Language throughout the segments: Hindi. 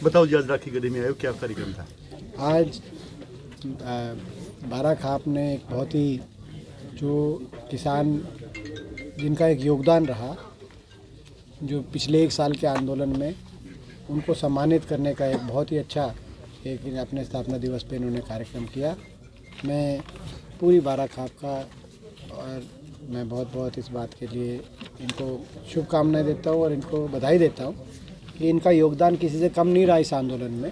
बताओ जी, आज राखी गढ़ी में आए हो, क्या कार्यक्रम था? आज बारा खाप ने एक बहुत ही जो किसान जिनका एक योगदान रहा, जो पिछले 1 साल के आंदोलन में उनको सम्मानित करने का एक बहुत ही अच्छा एक अपने स्थापना दिवस पे इन्होंने कार्यक्रम किया। मैं पूरी बारा खाप का और मैं बहुत बहुत इस बात के लिए इनको शुभकामनाएं देता हूँ और इनको बधाई देता हूँ कि इनका योगदान किसी से कम नहीं रहा इस आंदोलन में।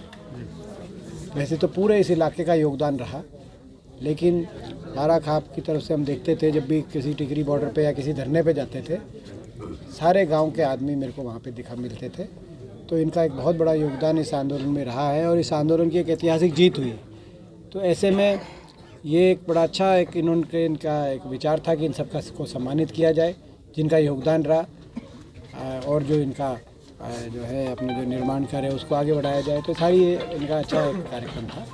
वैसे तो पूरे इस इलाके का योगदान रहा, लेकिन बारा खाप की तरफ से हम देखते थे जब भी किसी टिकरी बॉर्डर पे या किसी धरने पे जाते थे, सारे गांव के आदमी मेरे को वहाँ पे मिलते थे। तो इनका एक बहुत बड़ा योगदान इस आंदोलन में रहा है और इस आंदोलन की एक ऐतिहासिक जीत हुई। तो ऐसे में ये एक बड़ा अच्छा एक इनका एक विचार था कि इन सबका को सम्मानित किया जाए जिनका योगदान रहा, और जो इनका जो है अपने जो निर्माण कार्य है उसको आगे बढ़ाया जाए। तो सारी इनका अच्छा एक कार्यक्रम था।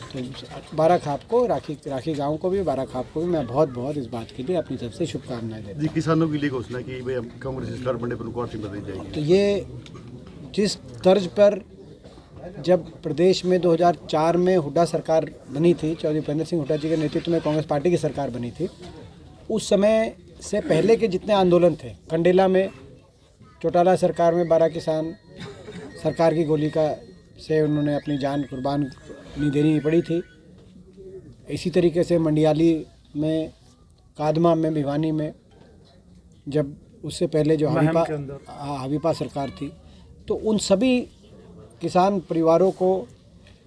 तो बारा खाप को, राखी गांव को भी, बारा खाप को भी मैं बहुत बहुत इस बात के लिए अपनी तरफ से शुभकामनाएं देता हूं। जी, किसानों के लिए घोषणा की भाई अब कांग्रेस सरकार बनने पर उनको आर्थिक मदद दी जाएगी। तो ये जिस तर्ज पर जब प्रदेश में 2004 में हुड्डा सरकार बनी थी, चौधरी भूपेंद्र सिंह हुड्डा जी के नेतृत्व में कांग्रेस पार्टी की सरकार बनी थी, उस समय से पहले के जितने आंदोलन थे, कंडेला में, चौटाला सरकार में 12 किसान सरकार की गोली का से उन्होंने अपनी जान कुर्बानी देनी पड़ी थी। इसी तरीके से मंडियाली में, कादमा में, भिवानी में, जब उससे पहले जो हवीपा सरकार थी, तो उन सभी किसान परिवारों को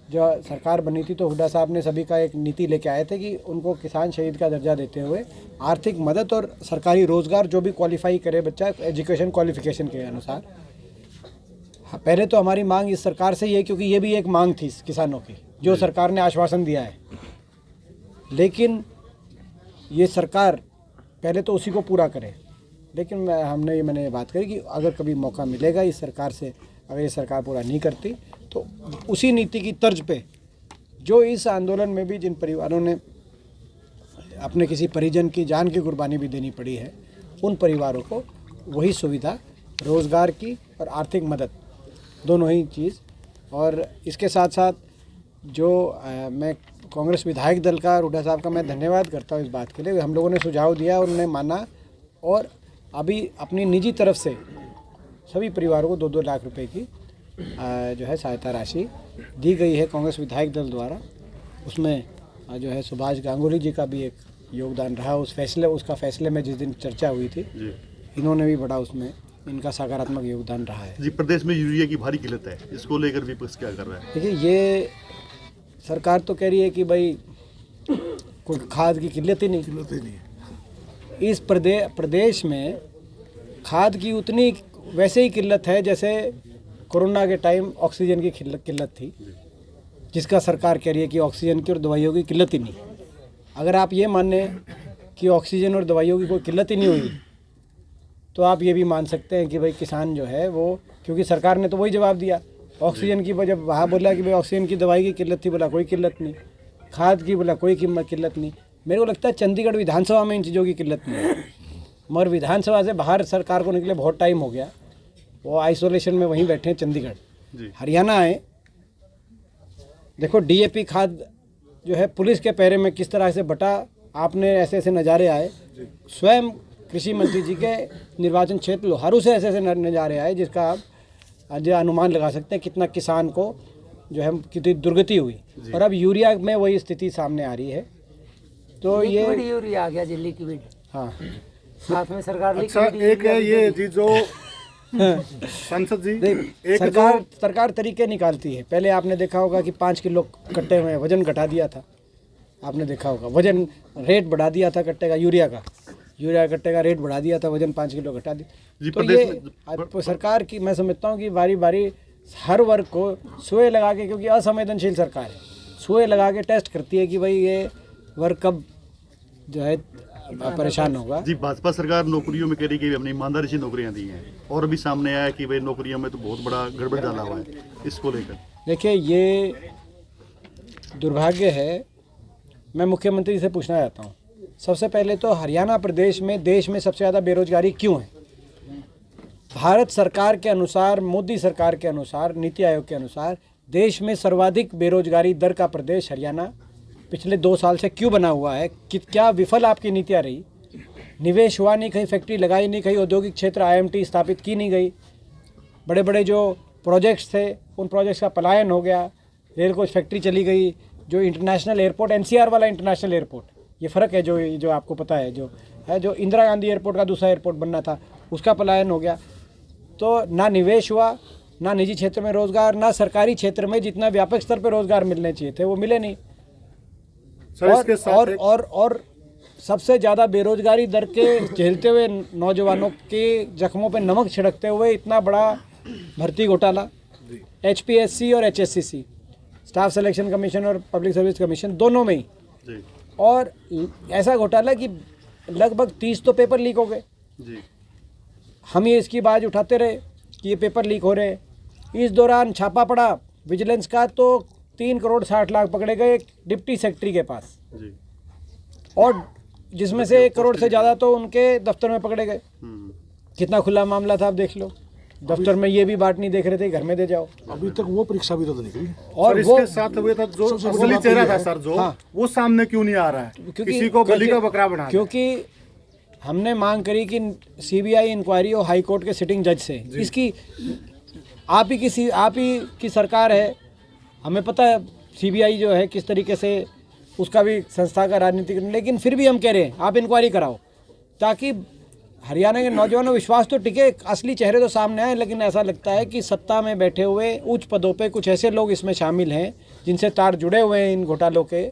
जो सरकार बनी थी तो हुड्डा साहब ने सभी का एक नीति लेके आए थे कि उनको किसान शहीद का दर्जा देते हुए आर्थिक मदद और सरकारी रोज़गार जो भी क्वालिफाई करे बच्चा एजुकेशन क्वालिफिकेशन के अनुसार। पहले तो हमारी मांग इस सरकार से ही है, क्योंकि ये भी एक मांग थी किसानों की जो सरकार ने आश्वासन दिया है, लेकिन ये सरकार पहले तो उसी को पूरा करे। लेकिन मैंने ये बात करी कि अगर कभी मौका मिलेगा इस सरकार से, अगर ये सरकार पूरा नहीं करती तो उसी नीति की तर्ज पे जो इस आंदोलन में भी जिन परिवारों ने अपने किसी परिजन की जान की कुर्बानी भी देनी पड़ी है, उन परिवारों को वही सुविधा, रोज़गार की और आर्थिक मदद, दोनों ही चीज़। और इसके साथ साथ जो मैं कांग्रेस विधायक दल का, हुड्डा साहब का मैं धन्यवाद करता हूँ इस बात के लिए। हम लोगों ने सुझाव दिया और उन्होंने माना, और अभी अपनी निजी तरफ से सभी परिवारों को 2-2 लाख रुपए की जो है सहायता राशि दी गई है कांग्रेस विधायक दल द्वारा। उसमें जो है सुभाष गांगुली जी का भी एक योगदान रहा उसका फैसले में जिस दिन चर्चा हुई थी, इन्होंने भी बड़ा उसमें इनका सकारात्मक योगदान रहा है। जी, प्रदेश में यूरिया की भारी किल्लत है, इसको लेकर विपक्ष क्या कर रहा है? देखिए, ये सरकार तो कह रही है कि भाई कोई खाद की किल्लत ही नहीं। इस प्रदेश में खाद की उतनी वैसे ही किल्लत है जैसे कोरोना के टाइम ऑक्सीजन की किल्लत थी, जिसका सरकार कह रही है कि ऑक्सीजन की और दवाइयों की किल्लत ही नहीं। अगर आप ये माने कि ऑक्सीजन और दवाइयों की कोई किल्लत ही नहीं हुई, तो आप ये भी मान सकते हैं कि भाई किसान जो है वो, क्योंकि सरकार ने तो वही जवाब दिया, ऑक्सीजन की वजह वहाँ बोला कि भाई ऑक्सीजन की दवाई की किल्लत थी, बोला कोई किल्लत नहीं, खाद की बोला कोई किल्लत नहीं। मेरे को लगता है चंडीगढ़ विधानसभा में इन चीज़ों की किल्लत नहीं है, मगर विधानसभा से बाहर सरकार को निकले बहुत टाइम हो गया, वो आइसोलेशन में वहीं बैठे हैं चंडीगढ़। हरियाणा आए, देखो डीएपी खाद जो है पुलिस के पैरे में किस तरह से बटा, आपने ऐसे ऐसे नज़ारे आए, स्वयं कृषि मंत्री जी के निर्वाचन क्षेत्र लोहारू से ऐसे ऐसे नज़ारे आए जिसका आप आज अनुमान लगा सकते हैं कितना किसान को जो है कितनी दुर्गति हुई। और अब यूरिया में वही स्थिति सामने आ रही है। तो ये यूरिया आ गया दिल्ली की बिड, हाँ, साथ में सरकार अच्छा, एक है ये जी जो सांसद जी, सरकार तरीके निकालती है। पहले आपने देखा होगा कि 5 किलो कट्टे में वजन घटा दिया था, आपने देखा होगा, वजन रेट बढ़ा दिया था कट्टे का, यूरिया कट्टे का रेट बढ़ा दिया था, वजन 5 किलो घटा दिया। तो ये सरकार की मैं समझता हूँ कि बारी बारी हर वर्ग को सुए लगा के, क्योंकि असंवेदनशील सरकार है, सुए लगा के टेस्ट करती है कि भाई ये वर्ग कब जो है परेशान होगा। जी, भाजपा सरकार नौकरियों में कह रही है कि हमने ईमानदारी से नौकरियां दी हैं, और अभी सामने आया कि भाई नौकरियों में तो बहुत बड़ा गड़बड़ डाला हुआ है, इसको लेकर देखिए ये दुर्भाग्य है। मैं मुख्यमंत्री से पूछना चाहता हूँ, सबसे पहले तो हरियाणा प्रदेश में देश में सबसे ज़्यादा बेरोजगारी क्यों है? भारत सरकार के अनुसार, मोदी सरकार के अनुसार, नीति आयोग के अनुसार देश में सर्वाधिक बेरोजगारी दर का प्रदेश हरियाणा पिछले 2 साल से क्यों बना हुआ है? कि क्या विफल आपकी नीतियाँ रही? निवेश हुआ नहीं, कहीं फैक्ट्री लगाई नहीं, कहीं औद्योगिक क्षेत्र IMT स्थापित की नहीं गई, बड़े बड़े जो प्रोजेक्ट्स थे उन प्रोजेक्ट्स का पलायन हो गया, रेल कोच फैक्ट्री चली गई, जो इंटरनेशनल एयरपोर्ट NCR वाला इंटरनेशनल एयरपोर्ट, ये फ़र्क है जो आपको पता है, जो इंदिरा गांधी एयरपोर्ट का दूसरा एयरपोर्ट बनना था उसका पलायन हो गया। तो ना निवेश हुआ, ना निजी क्षेत्र में रोज़गार, ना सरकारी क्षेत्र में जितना व्यापक स्तर पर रोज़गार मिलने चाहिए थे वो मिले नहीं। और सबसे ज़्यादा बेरोजगारी दर के झेलते हुए नौजवानों के जख्मों पे नमक छिड़कते हुए इतना बड़ा भर्ती घोटाला, HPSC और HSCC, स्टाफ सिलेक्शन कमीशन और पब्लिक सर्विस कमीशन, दोनों में ही। और ऐसा घोटाला कि लगभग 30 तो पेपर लीक हो गए। हम ये इसकी बात उठाते रहे कि ये पेपर लीक हो रहे हैं। इस दौरान छापा पड़ा विजिलेंस का तो 3 करोड़ 60 लाख पकड़े गए डिप्टी सेक्रेटरी के पास, और जिसमें से 1 करोड़ से ज़्यादा तो उनके दफ्तर में पकड़े गए। कितना खुला मामला था आप देख लो। दफ्तर में ये भी बात नहीं देख रहे थे, घर में दे जाओ। अभी तक वो परीक्षा भी तो नहीं निकली। और वो इसके साथ हुए था जो असली चेहरा था सर, जो वो सामने क्यों नहीं आ रहा है? किसी को बलि का बकरा बना, क्योंकि हमने मांग करी कि CBI इंक्वायरी हो हाई कोर्ट के सिटिंग जज से। इसकी आप ही की सरकार है, हमें पता है CBI जो है किस तरीके से उसका भी संस्था का राजनीतिक, लेकिन फिर भी हम कह रहे हैं आप इंक्वायरी कराओ ताकि हरियाणा के नौजवानों को विश्वास तो टिके, असली चेहरे तो सामने आए। लेकिन ऐसा लगता है कि सत्ता में बैठे हुए उच्च पदों पे कुछ ऐसे लोग इसमें शामिल हैं जिनसे तार जुड़े हुए हैं इन घोटालों के,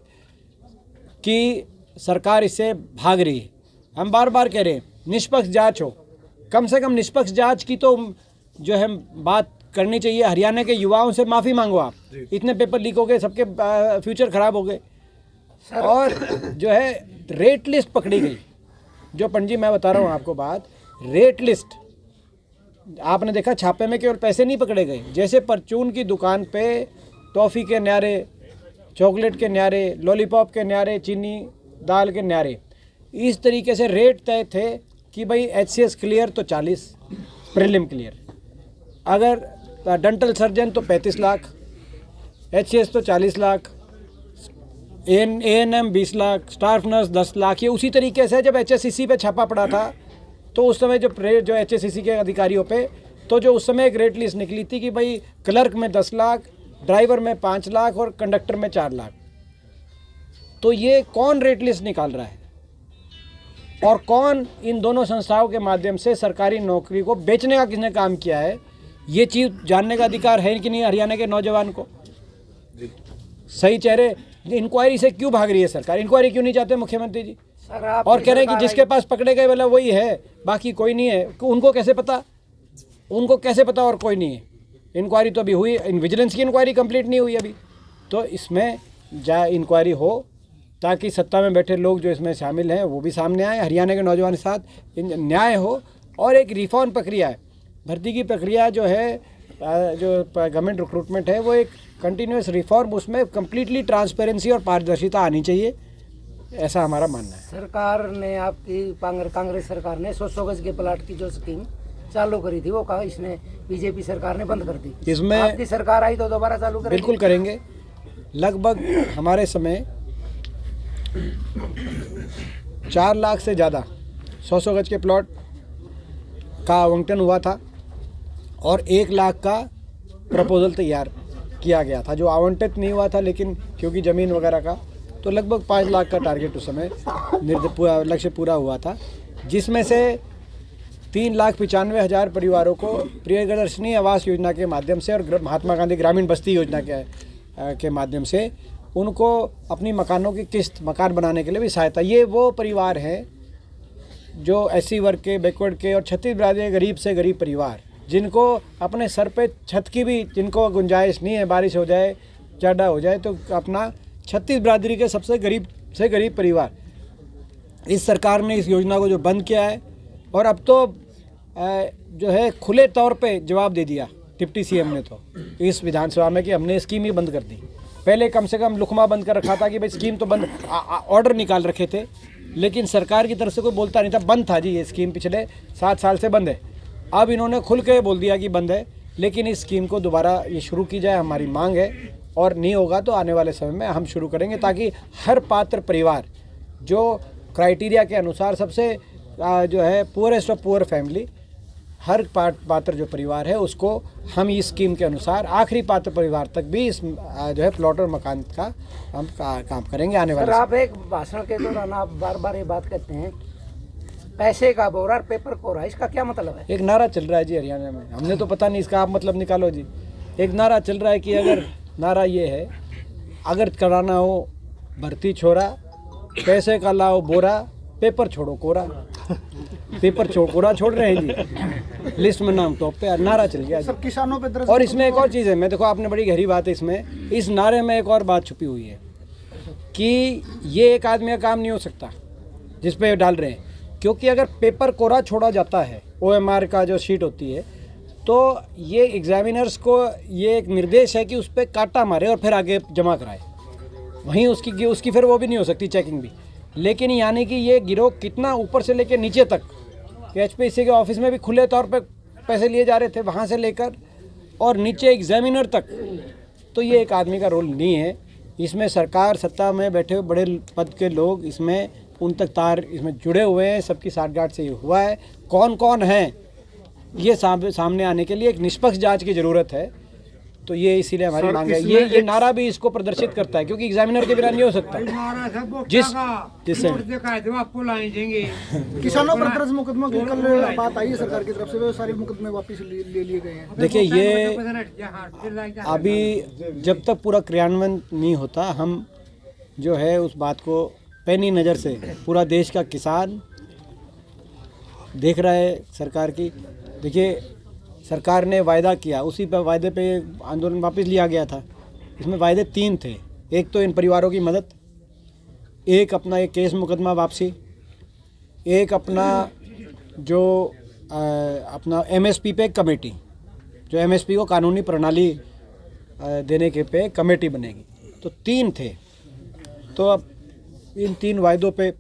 कि सरकार इससे भाग रही है। हम बार बार कह रहे हैं निष्पक्ष जांच हो, कम से कम निष्पक्ष जांच की तो जो है बात करनी चाहिए। हरियाणा के युवाओं से माफ़ी मांगो आप, इतने पेपर लीक हो गए, सबके फ्यूचर ख़राब हो गए। और जो है रेट लिस्ट पकड़ी गई, जो पंजी मैं बता रहा हूँ आपको बात, रेट लिस्ट आपने देखा, छापे में केवल पैसे नहीं पकड़े गए। जैसे परचून की दुकान पे टॉफ़ी के न्यारे, चॉकलेट के न्यारे, लॉलीपॉप के न्यारे, चीनी दाल के न्यारे, इस तरीके से रेट तय थे कि भाई HCS क्लियर तो 40, प्रीलिम क्लियर, अगर डेंटल सर्जन तो 35 लाख, HCS तो 40 lakh, ANM 20 lakh, staff nurse 10 lakh. ये उसी तरीके से जब HSCC पे छापा पड़ा था तो उस समय जो HSCC के अधिकारियों पे, तो जो उस समय एक रेट लिस्ट निकली थी कि भाई क्लर्क में 10 लाख, ड्राइवर में 5 लाख और कंडक्टर में 4 लाख। तो ये कौन रेट लिस्ट निकाल रहा है और कौन इन दोनों संस्थाओं के माध्यम से सरकारी नौकरी को बेचने का किसने काम किया है, ये चीज़ जानने का अधिकार है कि नहीं हरियाणा के नौजवान को? सही चेहरे, इंक्वायरी से क्यों भाग रही है सरकार? इंक्वायरी क्यों नहीं चाहते मुख्यमंत्री जी? और कह रहे हैं कि जिसके पास पकड़े गए वाला वही है, बाकी कोई नहीं है। उनको कैसे पता? उनको कैसे पता और कोई नहीं है? इंक्वायरी तो अभी हुई, विजिलेंस की इंक्वायरी कंप्लीट नहीं हुई अभी। तो इसमें इंक्वायरी हो ताकि सत्ता में बैठे लोग जो इसमें शामिल हैं वो भी सामने आए, हरियाणा के नौजवान के साथ न्याय हो। और एक रिफॉर्म प्रक्रिया है, भर्ती की प्रक्रिया जो है, जो गवर्नमेंट रिक्रूटमेंट है, वो एक कंटिन्यूस रिफॉर्म, उसमें कम्प्लीटली ट्रांसपेरेंसी और पारदर्शिता आनी चाहिए, ऐसा हमारा मानना है। सरकार ने, आपकी कांग्रेस सरकार ने 100 गज के प्लाट की जो स्कीम चालू करी थी वो कहा इसने बीजेपी सरकार ने बंद कर दी। इसमें आपकी सरकार आई तो दोबारा चालू करेंगे? बिल्कुल करेंगे। लगभग हमारे समय 4 लाख से ज़्यादा 100 गज के प्लॉट का आवंटन हुआ था और 1 लाख का प्रपोजल तैयार किया गया था, जो आवंटित नहीं हुआ था, लेकिन क्योंकि ज़मीन वगैरह का, तो लगभग 5 लाख का टारगेट उस समय लक्ष्य पूरा हुआ था, जिसमें से 3,95,000 परिवारों को प्रियदर्शनी आवास योजना के माध्यम से और महात्मा गांधी ग्रामीण बस्ती योजना के माध्यम से उनको अपनी मकानों की किस्त, मकान बनाने के लिए भी सहायता। ये वो परिवार हैं जो SC वर्ग के, बैकवर्ड के और छत्तीस बिरादरी गरीब से गरीब परिवार, जिनको अपने सर पे छत की भी जिनको गुंजाइश नहीं है, बारिश हो जाए, ज़्यादा हो जाए तो अपना छत्तीस बिरादरी के सबसे गरीब से गरीब परिवार, इस सरकार ने इस योजना को जो बंद किया है, और अब तो जो है खुले तौर पे जवाब दे दिया डिप्टी CM ने तो इस विधानसभा में कि हमने स्कीम ही बंद कर दी। पहले कम से कम लुकमा बंद कर रखा था कि भाई स्कीम तो बंद, ऑर्डर निकाल रखे थे, लेकिन सरकार की तरफ से कोई बोलता नहीं था, बंद था जी ये स्कीम, पिछले 7 साल से बंद है। अब इन्होंने खुल के बोल दिया कि बंद है, लेकिन इस स्कीम को दोबारा ये शुरू की जाए, हमारी मांग है। और नहीं होगा तो आने वाले समय में हम शुरू करेंगे, ताकि हर पात्र परिवार जो क्राइटेरिया के अनुसार सबसे जो है पुअरेस्ट ऑफ पुअर फैमिली, हर पात्र जो परिवार है उसको हम इस स्कीम के अनुसार आखिरी पात्र परिवार तक भी इस जो है प्लॉट और मकान का हम काम करेंगे आने वाले। आप एक भाषण के दौरान आप बार बार ये बात कहते हैं पैसे का बोरा और पेपर कोरा, इसका क्या मतलब है? एक नारा चल रहा है जी हरियाणा में, हमने तो पता नहीं, इसका आप मतलब निकालो जी। एक नारा चल रहा है कि अगर नारा ये है, अगर कराना हो भर्ती छोरा, पैसे का लाओ बोरा, पेपर छोड़ो कोरा। पेपर कोरा छोड़ रहे हैं जी, लिस्ट में नाम टॉप पे, नारा चल गया सब किसानों पे और इसमें एक और चीज़ है, मैं देखो आपने बड़ी गहरी बात है इसमें, इस नारे में एक और बात छुपी हुई है कि ये एक आदमी का काम नहीं हो सकता जिस पे डाल रहे हैं, क्योंकि अगर पेपर कोरा छोड़ा जाता है OMR का जो शीट होती है, तो ये एग्जामिनर्स को ये एक निर्देश है कि उस पर काटा मारे और फिर आगे जमा कराए, वहीं उसकी फिर वो भी नहीं हो सकती चेकिंग भी। लेकिन यानी कि ये गिरोह कितना ऊपर से लेकर नीचे तक, HPSC के ऑफिस में भी खुले तौर पे पैसे लिए जा रहे थे, वहाँ से लेकर और नीचे एग्जामिनर तक, तो ये एक आदमी का रोल नहीं है। इसमें सरकार सत्ता में बैठे हुए बड़े पद के लोग इसमें उन तक तार इसमें जुड़े हुए हैं, सबकी साठगांठ से ये हुआ है। कौन कौन हैं ये सामने आने के लिए एक निष्पक्ष जांच की ज़रूरत है, तो ये इसीलिए हमारी मांग है। ये नारा भी इसको प्रदर्शित करता है, क्योंकि एग्जामिनर के बिना नहीं हो सकता। जिससे किसानों पर दर्ज मुकदमा की कल बात आई है सरकार की तरफ से, वो सारे मुकदमे वापस ले लिए गए हैं। देखिए, ये अभी जब तक पूरा क्रियान्वयन नहीं होता, हम जो है उस बात को पैनी नज़र से पूरा देश का किसान देख रहा है सरकार की। देखिए, सरकार ने वायदा किया, उसी पर वायदे पे आंदोलन वापस लिया गया था। इसमें वायदे 3 थे, एक तो इन परिवारों की मदद, एक अपना एक केस मुकदमा वापसी, एक अपना जो अपना MSP पे कमेटी, जो MSP को कानूनी प्रणाली देने के पे कमेटी बनेगी। तो 3 थे। तो अब इन 3 वायदों पे,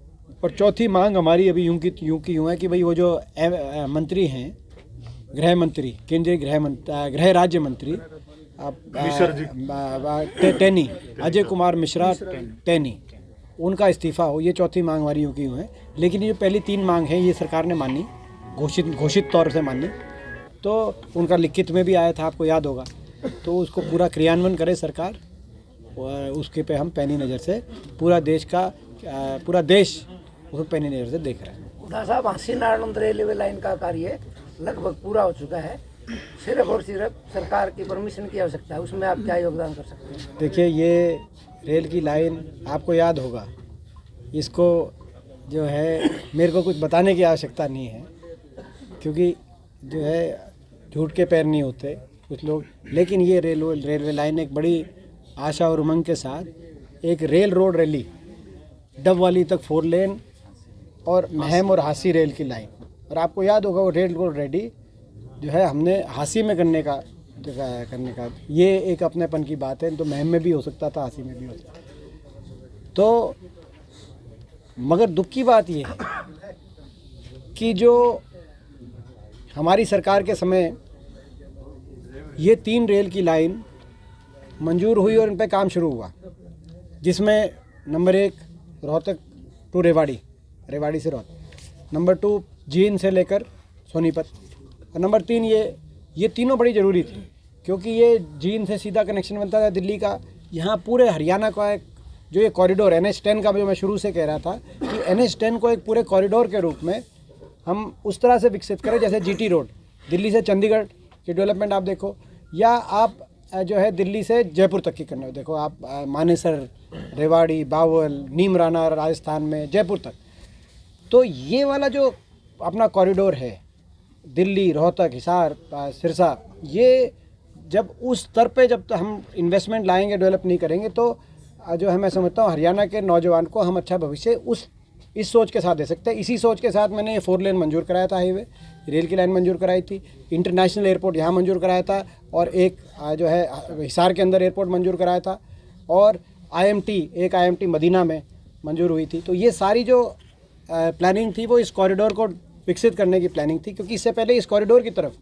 और चौथी मांग हमारी अभी यूं की यूं है कि भाई वो जो मंत्री हैं, गृह मंत्री, केंद्रीय गृह राज्य मंत्री टैनी, अजय कुमार मिश्रा टैनी, उनका इस्तीफ़ा हो, ये चौथी मांग हमारी यूं की यूं है। लेकिन ये पहली 3 मांग हैं, ये सरकार ने मानी, घोषित तौर से मानी, तो उनका लिखित में भी आया था, आपको याद होगा। तो उसको पूरा क्रियान्वयन करे सरकार, और उसके पे हम पैनी नज़र से पूरा देश उसको पैनी नज़र से देख रहा है। हुड्डा साहब, हांसी नारायण रेलवे लाइन का कार्य लगभग पूरा हो चुका है, सिर्फ और सिर्फ सरकार की परमिशन की आवश्यकता है, उसमें आप क्या योगदान कर सकते हैं? देखिए, ये रेल की लाइन आपको याद होगा, इसको जो है मेरे को कुछ बताने की आवश्यकता नहीं है, क्योंकि जो है झूठ के पैर नहीं होते कुछ लोग। लेकिन ये रेलवे लाइन एक बड़ी आशा और उमंग के साथ एक रेल रोड रैली, डबवाली तक 4 लेन और महम और हांसी रेल की लाइन, और आपको याद होगा वो रेल रोड रेडी जो है हमने हांसी में करने का ये एक अपनेपन की बात है। तो महम में भी हो सकता था, हांसी में भी हो सकता था। तो मगर दुख की बात ये है कि जो हमारी सरकार के समय ये 3 रेल की लाइन मंजूर हुई और इन पे काम शुरू हुआ, जिसमें नंबर 1 रोहतक टू रेवाड़ी, रेवाड़ी से रोहतक, नंबर 2 जींद से लेकर सोनीपत, और नंबर 3 ये तीनों बड़ी ज़रूरी थी, क्योंकि ये जींद से सीधा कनेक्शन बनता था दिल्ली का। यहाँ पूरे हरियाणा का एक जो ये कॉरिडोर NH10 का, जो मैं शुरू से कह रहा था कि NH10 को एक पूरे कॉरिडोर के रूप में हम उस तरह से विकसित करें, जैसे GT रोड दिल्ली से चंडीगढ़ की डेवलपमेंट आप देखो, या आप जो है दिल्ली से जयपुर तक की करने देखो, आप मानेसर, रेवाड़ी, बावल, नीमराना राजस्थान में जयपुर तक। तो ये वाला जो अपना कॉरिडोर है दिल्ली, रोहतक, हिसार, सिरसा, ये जब उस स्तर पे जब हम इन्वेस्टमेंट लाएंगे, डेवलप नहीं करेंगे, तो जो है मैं समझता हूँ हरियाणा के नौजवान को हम अच्छा भविष्य इस सोच के साथ दे सकते हैं। इसी सोच के साथ मैंने ये 4 लेन मंजूर कराया था, हाईवे रेल की लाइन मंजूर कराई थी, इंटरनेशनल एयरपोर्ट यहाँ मंजूर कराया था, और एक जो है हिसार के अंदर एयरपोर्ट मंजूर कराया था, और IMT मदीना में मंजूर हुई थी। तो ये सारी जो प्लानिंग थी वो इस कॉरिडोर को विकसित करने की प्लानिंग थी, क्योंकि इससे पहले इस कॉरिडोर की तरफ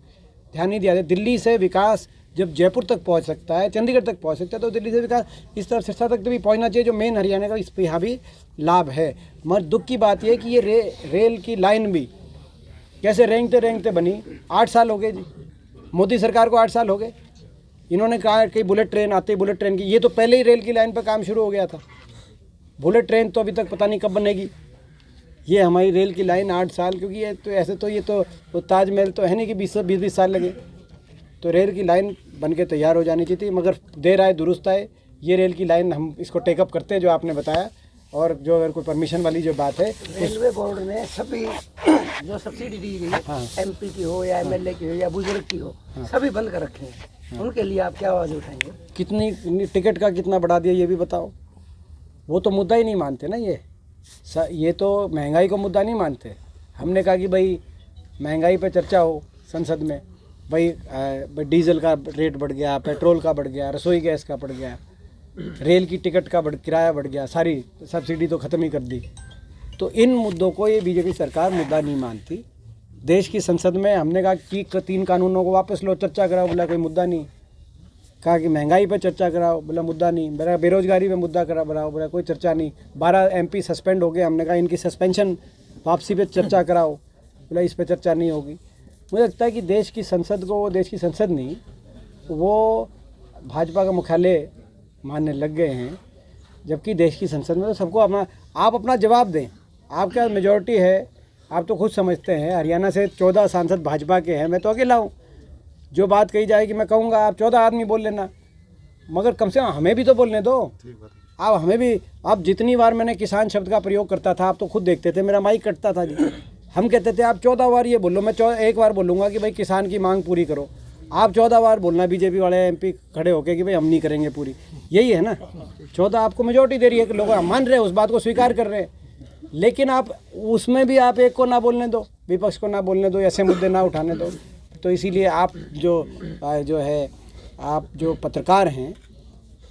ध्यान नहीं दिया था। दिल्ली से विकास जब जयपुर तक पहुंच सकता है, चंडीगढ़ तक पहुंच सकता है, तो दिल्ली से विकास इस तरफ सिरसा तक तो भी पहुंचना चाहिए, जो मेन हरियाणा का इस पर यहाँ भी लाभ है। मगर दुख की बात यह है कि ये रेल की लाइन भी कैसे रेंगते रेंगते बनी। 8 साल हो गए जी, मोदी सरकार को 8 साल हो गए। इन्होंने कहा कि बुलेट ट्रेन आती है, बुलेट ट्रेन की, ये तो पहले ही रेल की लाइन पर काम शुरू हो गया था। बुलेट ट्रेन तो अभी तक पता नहीं कब बनेगी। ये हमारी रेल की लाइन 8 साल, क्योंकि ये तो ऐसे तो ये तो ताजमहल तो है नहीं कि 20-20 साल लगे। तो रेल की लाइन बन के तैयार हो जानी चाहिए थी, मगर देर आए दुरुस्त आए। ये रेल की लाइन हम इसको टेकअप करते हैं जो आपने बताया, और जो अगर कोई परमिशन वाली जो बात है, रेलवे बोर्ड ने सभी जो सब्सिडी दी गई MP की हो या MLA की हो या बुजुर्ग की हो, सभी बंद कर रखे हैं। उनके लिए आप क्या आवाज़ उठाएंगे? कितनी टिकट का कितना बढ़ा दिया ये भी बताओ। वो तो मुद्दा ही नहीं मानते ना। ये तो महंगाई को मुद्दा नहीं मानते। हमने कहा कि भाई महंगाई पे चर्चा हो संसद में, भाई डीजल का रेट बढ़ गया, पेट्रोल का बढ़ गया, रसोई गैस का बढ़ गया, रेल की टिकट का किराया बढ़ गया, सारी सब्सिडी तो ख़त्म ही कर दी। तो इन मुद्दों को ये बीजेपी सरकार मुद्दा नहीं मानती। देश की संसद में हमने कहा कि 3 कानूनों को वापस लो, चर्चा कराओ, बोला कोई मुद्दा नहीं। कहा कि महंगाई पर चर्चा कराओ, बोला मुद्दा नहीं। बोला बेरोजगारी पे मुद्दा कराओ, बोला कोई चर्चा नहीं। 12 MP सस्पेंड हो गए, हमने कहा इनकी सस्पेंशन वापसी पे चर्चा कराओ, बोला इस पर चर्चा नहीं होगी। मुझे लगता है कि देश की संसद नहीं, वो भाजपा का मुख्यालय मानने लग गए हैं। जबकि देश की संसद में तो सबको आप अपना जवाब दें। आपका मेजॉरिटी है, आप तो खुद समझते हैं। हरियाणा से 14 सांसद भाजपा के हैं, मैं तो अकेला हूँ। जो बात कही जाएगी मैं कहूँगा, आप 14 आदमी बोल लेना, मगर कम से कम हमें भी तो बोलने दो। आप हमें भी, आप जितनी बार मैंने किसान शब्द का प्रयोग करता था, आप तो खुद देखते थे, मेरा माइक कटता था जी। हम कहते थे आप 14 बार ये बोलो, मैं 1 बार बोलूँगा कि भाई किसान की मांग पूरी करो। आप 14 बार बोलना, बीजेपी वाले MP खड़े होके कि भाई हम नहीं करेंगे पूरी। यही है ना, 14 आपको मेजॉरिटी दे रही है कि लोग मान रहे हैं, उस बात को स्वीकार कर रहे हैं। लेकिन आप उसमें भी आप एक को ना बोलने दो, विपक्ष को ना बोलने दो, ऐसे मुद्दे ना उठाने दो। तो इसीलिए आप आप जो पत्रकार हैं,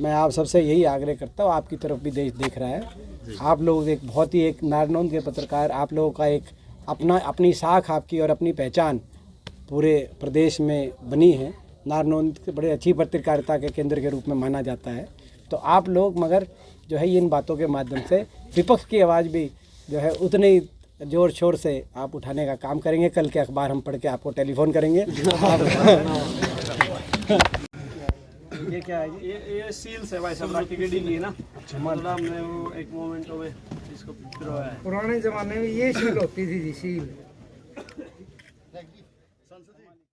मैं आप सबसे यही आग्रह करता हूँ, आपकी तरफ भी देश देख रहा है। आप लोग एक बहुत ही एक नारनौंद के पत्रकार, आप लोगों का एक अपनी साख आपकी और अपनी पहचान पूरे प्रदेश में बनी है। नारनौंद बड़े अच्छी पत्रकारिता के केंद्र के रूप में माना जाता है। तो आप लोग मगर जो है इन बातों के माध्यम से विपक्ष की आवाज़ भी जो है उतने ही जोर शोर से आप उठाने का काम करेंगे। कल के अखबार हम पढ़ के आपको टेलीफोन करेंगे। ये क्या है? ये सील्स है भाई साहब, टिकटिंग की ना, मतलब हमने वो एक मोमेंट में इसको फिरवाया है। पुराने जमाने में ये सील होती थी जी, सील